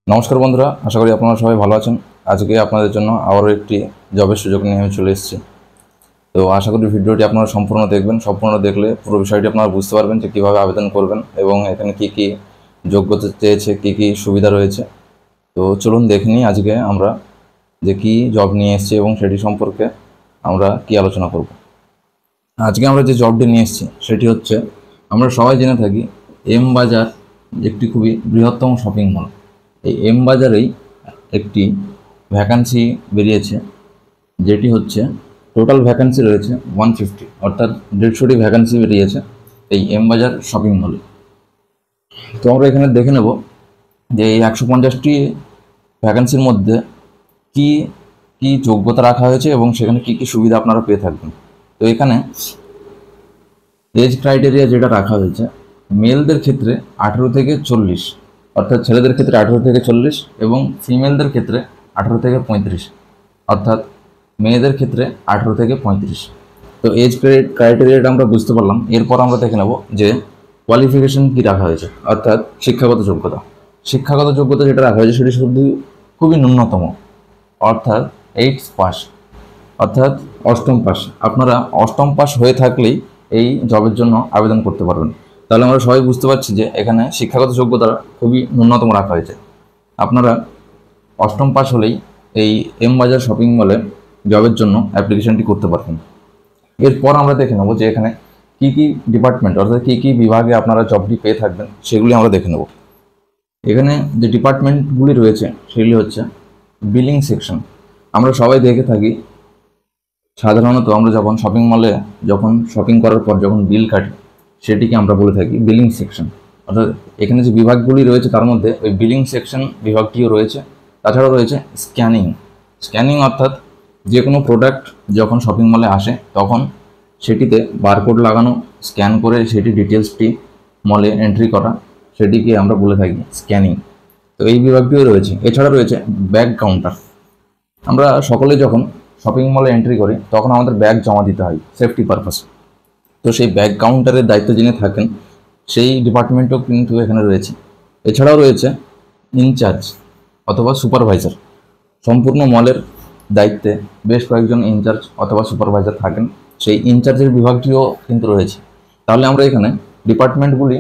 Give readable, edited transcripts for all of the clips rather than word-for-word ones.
নমস্কার বন্ধুরা, আশা করি আপনারা সবাই ভালো আছেন। আজকে আপনাদের জন্য আবারও একটি জবের সুযোগ নিয়ে আমি চলে এসেছি। তো আশা করি ভিডিওটি আপনারা সম্পূর্ণ দেখবেন। সম্পূর্ণ দেখলে পুরো বিষয়টি আপনারা বুঝতে পারবেন যে কীভাবে আবেদন করবেন এবং এখানে কী কী যোগ্যতা চেয়েছে, কী কী সুবিধা রয়েছে। তো চলুন দেখে নিই আজকে আমরা যে কী জব নিয়ে এসেছি এবং সেটি সম্পর্কে আমরা কী আলোচনা করব। আজকে আমরা যে জবটি নিয়ে এসেছি সেটি হচ্ছে, আমরা সবাই জেনে থাকি এম বাজার একটি খুবই বৃহত্তম শপিং মল। এই এম বাজারেই একটি ভ্যাকান্সি বেরিয়েছে, যেটি হচ্ছে টোটাল ভ্যাকান্সি রয়েছে 150, অর্থাৎ 150টি ভ্যাকান্সি বেরিয়েছে এই এম বাজার শপিং মলে। তো আমরা এখানে দেখে নেব যে এই 150টি ভ্যাকান্সির মধ্যে কি কি যোগ্যতা রাখা হয়েছে এবং সেখানে কি কি সুবিধা আপনারা পেয়ে থাকবেন। তো এখানে এজ ক্রাইটেরিয়া যেটা রাখা হয়েছে, মেলদের ক্ষেত্রে 18 থেকে 40, অর্থাৎ ছেলেদের ক্ষেত্রে 18 থেকে 40 এবং ফিমেলদের ক্ষেত্রে 18 থেকে 35, অর্থাৎ মেয়েদের ক্ষেত্রে 18 থেকে 35। তো এজ ক্রাইটেরিয়াটা আমরা বুঝতে পারলাম। এরপর আমরা দেখে নেব যে কোয়ালিফিকেশন কী রাখা হয়েছে, অর্থাৎ শিক্ষাগত যোগ্যতা। শিক্ষাগত যোগ্যতা যেটা রাখা হয়েছে সেটি শুধু খুবই ন্যূনতম, অর্থাৎ 8 পাস, অর্থাৎ অষ্টম পাস। আপনারা অষ্টম পাস হয়ে থাকলেই এই জবের জন্য আবেদন করতে পারবেন। তাহলে আমরা সবাই বুঝতে পারছি যে এখানে শিক্ষাগত যোগ্যতা খুবই ন্যূনতম রাখা হয়েছে। আপনারা অষ্টম পাস হলেই এই এম বাজার শপিং মলে জবের জন্য অ্যাপ্লিকেশনটি করতে পারবেন। এরপর আমরা দেখে নেব যে এখানে কী কী ডিপার্টমেন্ট, অর্থাৎ কী কী বিভাগে আপনারা জবটি পেয়ে থাকবেন সেগুলি আমরা দেখে নেব। এখানে যে ডিপার্টমেন্টগুলি রয়েছে সেগুলি হচ্ছে বিলিং সেকশন। আমরা সবাই দেখে থাকি, সাধারণত আমরা যখন শপিং মলে শপিং করার পর যখন বিল কাটি সেটিকে আমরা বলে থাকি বিলিং সেকশন। অর্থাৎ এখানে যে বিভাগগুলি রয়েছে তার মধ্যে ওই বিলিং সেকশন বিভাগটিও রয়েছে। তাছাড়াও রয়েছে স্ক্যানিং, অর্থাৎ যে কোনো প্রোডাক্ট যখন শপিং মলে আসে তখন সেটিতে বারকোড লাগানো, স্ক্যান করে সেটি ডিটেলসটি মলে এন্ট্রি করা, সেটিকে আমরা বলে থাকি স্ক্যানিং। তো এই বিভাগটিও রয়েছে। এছাড়া রয়েছে ব্যাগ কাউন্টার। আমরা সকলে যখন শপিং মলে এন্ট্রি করি তখন আমাদের ব্যাগ জমা দিতে হয় সেফটি পারপাস। তো সেই ব্যাগ কাউন্টারের দায়িত্ব যিনি থাকেন সেই ডিপার্টমেন্টও কিন্তু এখানে রয়েছে। এছাড়াও রয়েছে ইনচার্জ অথবা সুপারভাইজার। সম্পূর্ণ মলের দায়িত্বে বেশ কয়েকজন ইনচার্জ অথবা সুপারভাইজার থাকেন, সেই ইনচার্জের বিভাগটিও কিন্তু রয়েছে। তাহলে আমরা এখানে ডিপার্টমেন্টগুলি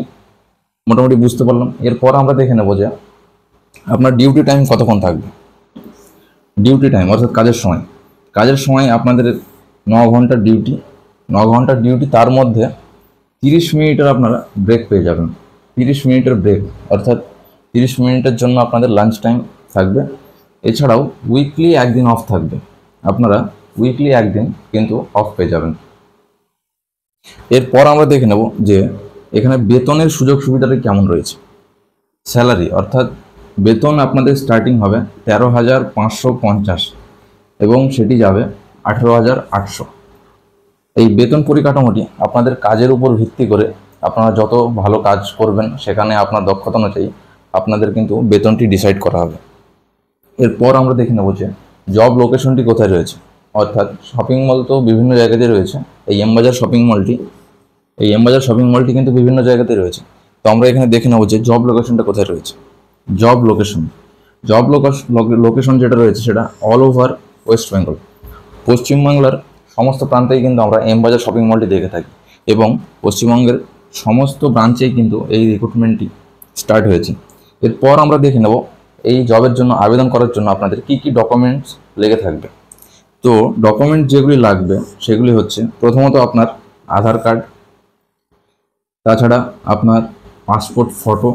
মোটামুটি বুঝতে পারলাম। এরপর আমরা দেখে নেব যে আপনার ডিউটি টাইম কতক্ষণ থাকবে। ডিউটি টাইম অর্থাৎ কাজের সময় আপনাদের 9 ঘন্টার ডিউটি, তার মধ্যে 30 মিনিটের আপনারা ব্রেক পেয়ে যাবেন। 30 মিনিটের ব্রেক, অর্থাৎ 30 মিনিটের জন্য আপনাদের লাঞ্চ টাইম থাকবে। এছাড়াও উইকলি একদিন অফ থাকবে, আপনারা উইকলি একদিন কিন্তু অফ পেয়ে যাবেন। এরপর আমরা দেখে নেব যে এখানে বেতনের সুযোগ সুবিধাটা কেমন রয়েছে। স্যালারি অর্থাৎ বেতন আপনাদের স্টার্টিং হবে 13,550 এবং সেটি যাবে 18,800। এই বেতন পরিকাঠামোটি আপনাদের কাজের উপর ভিত্তি করে, আপনারা যত ভালো কাজ করবেন সেখানে আপনার দক্ষতা অনুযায়ী আপনাদের কিন্তু বেতনটি ডিসাইড করা হবে। এরপর আমরা দেখে নেব যে জব লোকেশনটি কোথায় রয়েছে। অর্থাৎ শপিং মল তো বিভিন্ন জায়গাতে রয়েছে, এই এম বাজার শপিং মলটি কিন্তু বিভিন্ন জায়গাতে রয়েছে। তো আমরা এখানে দেখে নেব যে জব লোকেশনটা কোথায় রয়েছে। জব লোকেশন যেটা রয়েছে সেটা অল ওভার ওয়েস্ট বেঙ্গল, পশ্চিমবাংলার সমস্ত প্রান্তেই কিন্তু আমরা এম বাজার শপিং মলটি দেখে থাকি এবং পশ্চিমবঙ্গের সমস্ত ব্রাঞ্চেই কিন্তু এই রিক্রুটমেন্টটি স্টার্ট হয়েছে। এরপর আমরা দেখে নেব এই জবের জন্য আবেদন করার জন্য আপনাদের কি কি ডকুমেন্টস লেগে থাকবে। তো ডকুমেন্ট যেগুলি লাগবে সেগুলি হচ্ছে, প্রথমত আপনার আধার কার্ড, তাছাড়া আপনার পাসপোর্ট ফটো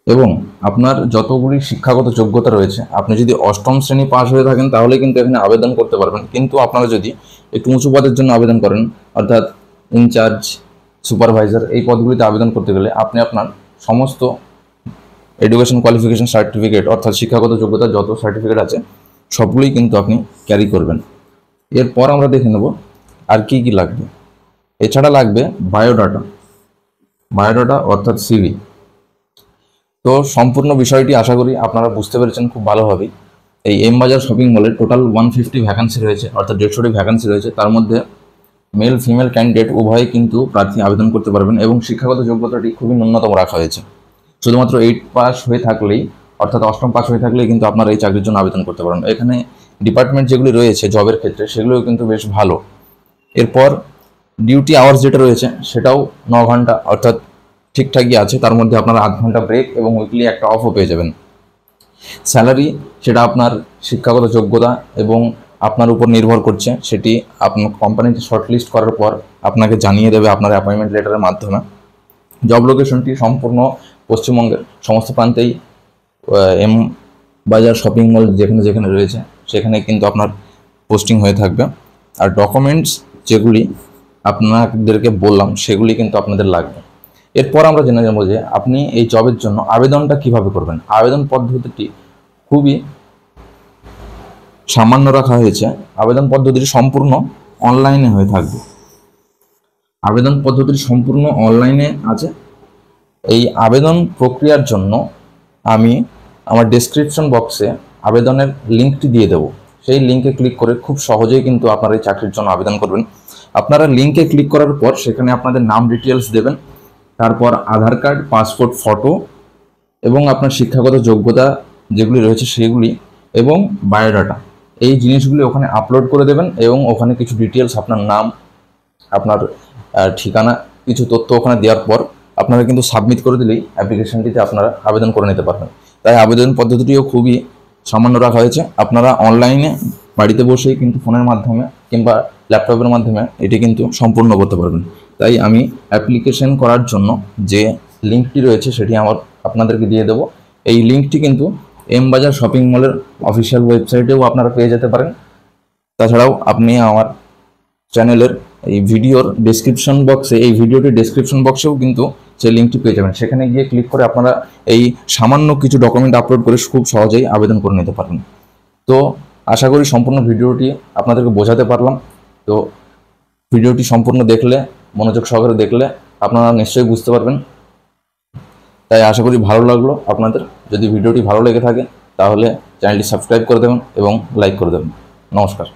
এবং আপনার যতগুলি শিক্ষাগত যোগ্যতা রয়েছে। আপনি যদি অষ্টম শ্রেণী পাস হয়ে থাকেন তাহলে কিন্তু এখানে আবেদন করতে পারবেন, কিন্তু আপনারা যদি একটু উঁচু পদের জন্য আবেদন করেন, অর্থাৎ ইনচার্জ, সুপারভাইজার, এই পদগুলিতে আবেদন করতে গেলে আপনি আপনার সমস্ত এডুকেশন কোয়ালিফিকেশন সার্টিফিকেট, অর্থাৎ শিক্ষাগত যোগ্যতা যত সার্টিফিকেট আছে সবগুলোই কিন্তু আপনি ক্যারি করবেন। এরপর আমরা দেখে নেব আর কি কি লাগবে। এছাড়া লাগবে বায়োডাটা অর্থাৎ সিভি। তো সম্পূর্ণ বিষয়টি আশা করি আপনারা বুঝতে পেরেছেন খুব ভালোভাবেই। এই এম বাজার শপিং মলে টোটাল 150 ভ্যাকান্সি রয়েছে, অর্থাৎ 150টি ভ্যাকান্সি রয়েছে। তার মধ্যে মেল ফিমেল ক্যান্ডিডেট উভয়ই কিন্তু প্রার্থী আবেদন করতে পারবেন এবং শিক্ষাগত যোগ্যতাটি খুবই ন্যূনতম রাখা হয়েছে। শুধুমাত্র 8 পাস হয়ে থাকলেই অর্থাৎ অষ্টম পাস হয়ে থাকলে কিন্তু আপনারা এই চাকরির জন্য আবেদন করতে পারেন। এখানে ডিপার্টমেন্ট যেগুলি রয়েছে জবের ক্ষেত্রে সেগুলোও কিন্তু বেশ ভালো। এরপর ডিউটি আওয়ার্স যেটা রয়েছে সেটাও 9 ঘন্টা, অর্থাৎ ঠিকঠাকই আছে। তার মধ্যে আপনারা 8 ঘন্টা ব্রেক এবং উইকলি একটা অফও পেয়ে যাবেন। স্যালারি সেটা আপনার শিক্ষাগত যোগ্যতা এবং আপনার উপর নির্ভর করছে। সেটি আপনার কোম্পানিতে শর্টলিস্ট করার পর আপনাকে জানিয়ে দেবে আপনার অ্যাপয়েন্টমেন্ট লেটারের মাধ্যমে। জব লোকেশনটি সম্পূর্ণ পশ্চিমবঙ্গের সমস্ত প্রান্তেই এম বাজার শপিং মল যেখানে যেখানে রয়েছে সেখানে কিন্তু আপনার পোস্টিং হয়ে থাকবে। আর ডকুমেন্টস যেগুলি আপনাদেরকে বললাম সেগুলি কিন্তু আপনাদের লাগবে। এরপর আমরা জেনে নেব যে আপনি এই জবের জন্য আবেদনটা কিভাবে করবেন। আবেদন পদ্ধতিটি খুবই সামান্য রাখা হয়েছে। আবেদন পদ্ধতিটি সম্পূর্ণ অনলাইনে হয়ে থাকবে। আবেদন পদ্ধতিটি সম্পূর্ণ অনলাইনে আছে। এই আবেদন প্রক্রিয়ার জন্য আমি আমার ডেসক্রিপশন বক্সে আবেদনের লিঙ্কটি দিয়ে দেবো। সেই লিঙ্কে ক্লিক করে খুব সহজেই কিন্তু আপনারা এই চাকরির জন্য আবেদন করবেন। আপনারা লিঙ্কে ক্লিক করার পর সেখানে আপনাদের নাম ডিটেলস দেবেন, তারপর আধার কার্ড, পাসপোর্ট ফটো এবং আপনার শিক্ষাগত যোগ্যতা যেগুলি রয়েছে সেগুলি এবং বায়োডাটা, এই জিনিসগুলি ওখানে আপলোড করে দেবেন এবং ওখানে কিছু ডিটেলস, আপনার নাম, আপনার ঠিকানা, কিছু তথ্য ওখানে দেওয়ার পর আপনারা কিন্তু সাবমিট করে দিলেই অ্যাপ্লিকেশনটিতে আপনারা আবেদন করে নিতে পারবেন। তাই আবেদন পদ্ধতিটিও খুবই সামান্য রাখা হয়েছে। আপনারা অনলাইনে বাড়িতে বসেই কিন্তু ফোনের মাধ্যমে কিংবা ল্যাপটপের মাধ্যমে এটি কিন্তু সম্পূর্ণ করতে পারবেন। তাই আমি অ্যাপ্লিকেশন করার জন্য যে লিঙ্কটি রয়েছে সেটি আপনাদেরকে দিয়ে দেবো। এই লিঙ্কটি কিন্তু এম বাজার শপিং মলের অফিসিয়াল ওয়েবসাইটেও আপনারা পেয়ে যেতে পারেন। তাছাড়াও আপনি আমার চ্যানেলের এই ভিডিওর ডেসক্রিপশন বক্সে, এই ভিডিওটির ডেসক্রিপশন বক্সেও কিন্তু সেই লিঙ্কটি পেয়ে যাবেন। সেখানে গিয়ে ক্লিক করে আপনারা এই সামান্য কিছু ডকুমেন্ট আপলোড করে খুব সহজেই আবেদন করে নিতে পারবেন। তো আশা করি সম্পূর্ণ ভিডিওটি আপনাদেরকে বোঝাতে পারলাম। তো ভিডিওটি সম্পূর্ণ দেখলে, মনোযোগ সহকারে দেখলে আপনারা নিশ্চয়ই বুঝতে পারবেন। তাই আশা করি ভালো লাগলো আপনাদের। যদি ভিডিওটি ভালো লেগে থাকে তাহলে চ্যানেলটি সাবস্ক্রাইব করে দেবেন এবং লাইক করে দেবেন। নমস্কার।